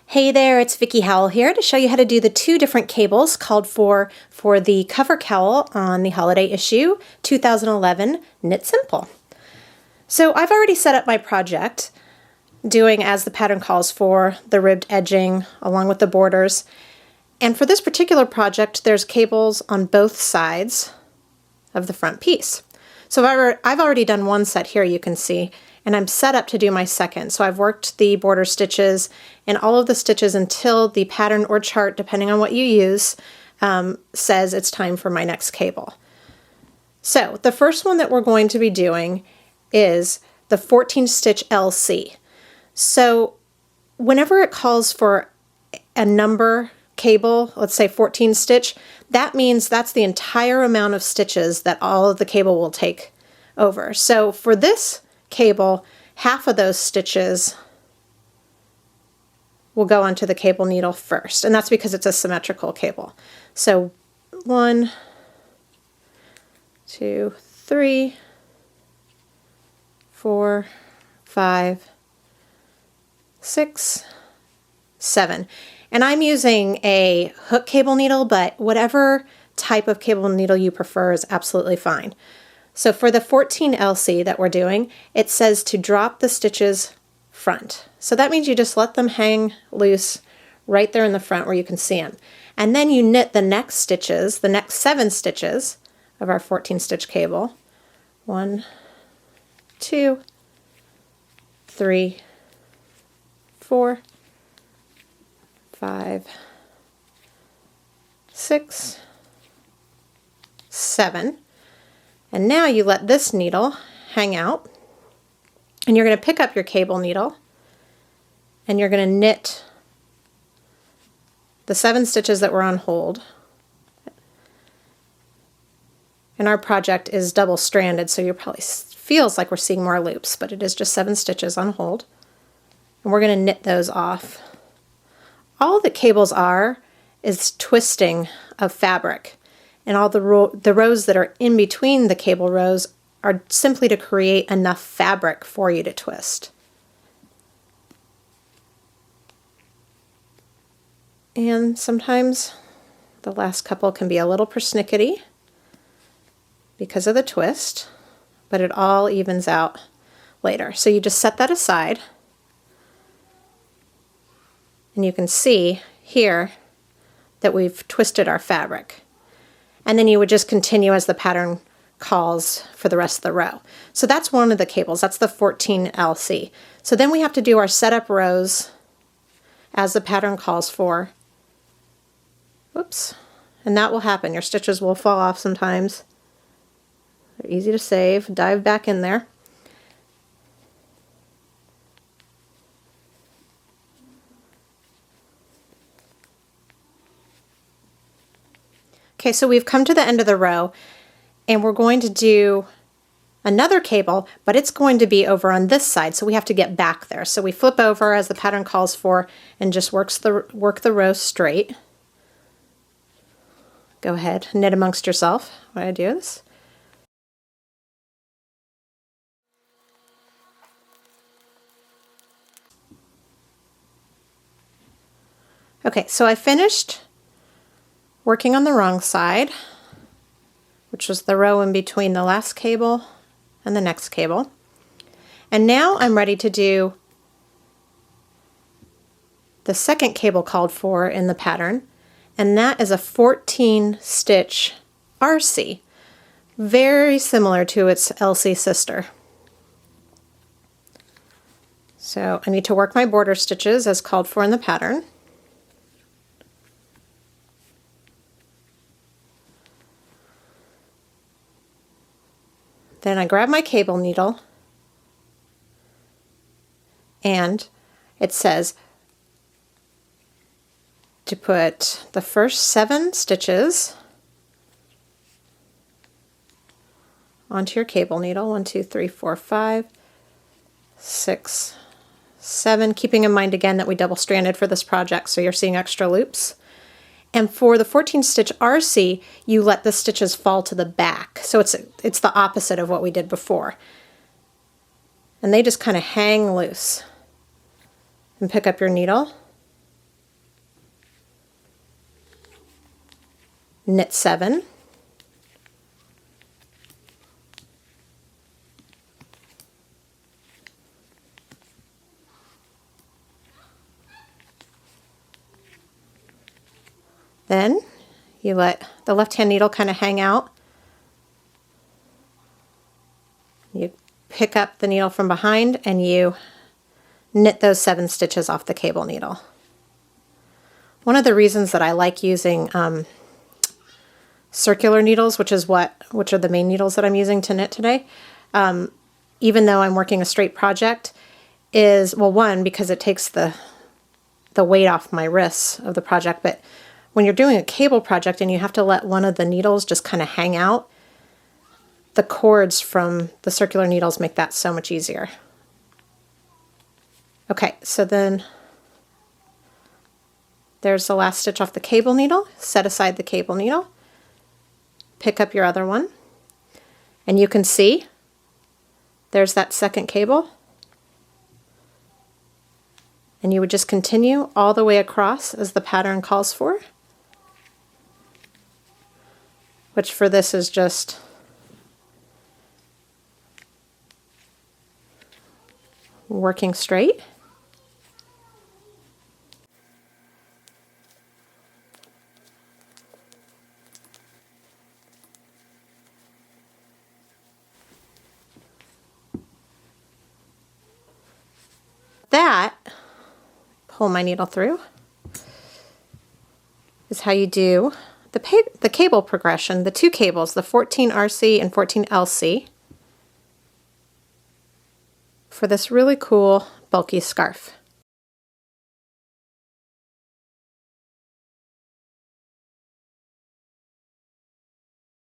Hey there, it's Vickie Howell here to show you how to do the two different cables called for the cover cowl on the holiday issue 2011 Knit Simple. So I've already set up my project doing as the pattern calls for the ribbed edging along with the borders. And for this particular project there's cables on both sides of the front piece. So I've already done one set here, you can see, and I'm set up to do my second. So I've worked the border stitches and all of the stitches until the pattern or chart, depending on what you use, says it's time for my next cable. So the first one that we're going to be doing is the 14 stitch LC. So whenever it calls for a number cable, let's say 14 stitch, that means that's the entire amount of stitches that all of the cable will take over. So for this cable, half of those stitches will go onto the cable needle first, and that's because it's a symmetrical cable. So 1, 2, 3, 4, 5, 6, 7. And I'm using a hook cable needle, but whatever type of cable needle you prefer is absolutely fine. So for the 14 LC that we're doing, it says to drop the stitches front. So that means you just let them hang loose right there in the front where you can see them. And then you knit the next stitches, the next 7 stitches of our 14 stitch cable. 1, 2, 3, 4, 5, 6, 7. And now you let this needle hang out, and you're going to pick up your cable needle and you're going to knit the 7 stitches that were on hold. And our project is double stranded, so you probably feels like we're seeing more loops, but it is just 7 stitches on hold. And we're going to knit those off. All the cables are is twisting of fabric, and all the rows that are in between the cable rows are simply to create enough fabric for you to twist. And sometimes the last couple can be a little persnickety because of the twist, but it all evens out later. So you just set that aside. And you can see here that we've twisted our fabric. And then you would just continue as the pattern calls for the rest of the row. So that's one of the cables, that's the 14 LC. So then we have to do our setup rows as the pattern calls for. Whoops. And that will happen. Your stitches will fall off sometimes. They're easy to save. Dive back in there. Okay, so we've come to the end of the row and we're going to do another cable, but it's going to be over on this side, so we have to get back there. So we flip over as the pattern calls for and just work the row straight. Go ahead, knit amongst yourself while I do this. Okay, so I finished working on the wrong side, which was the row in between the last cable and the next cable. And now I'm ready to do the second cable called for in the pattern, and that is a 14 stitch RC, very similar to its LC sister. So I need to work my border stitches as called for in the pattern. Then I grab my cable needle and it says to put the first 7 stitches onto your cable needle. 1, 2, 3, 4, 5, 6, 7, keeping in mind again that we double stranded for this project, so you're seeing extra loops. And for the 14 stitch RC, you let the stitches fall to the back. So it's the opposite of what we did before. And they just kind of hang loose. And pick up your needle knit 7, then you let the left-hand needle kind of hang out. You pick up the needle from behind and you knit those 7 stitches off the cable needle. One of the reasons that I like using circular needles, which are the main needles that I'm using to knit today, even though I'm working a straight project, is, well, one, because it takes the weight off my wrists of the project, but when you're doing a cable project and you have to let one of the needles just kind of hang out, the cords from the circular needles make that so much easier. Okay, so then there's the last stitch off the cable needle. Set aside the cable needle. Pick up your other one. And you can see there's that second cable. And you would just continue all the way across as the pattern calls for, which for this is just working straight. That, pull my needle through, is how you do the cable progression, the 2 cables, the 14 RC and 14 LC, for this really cool bulky scarf.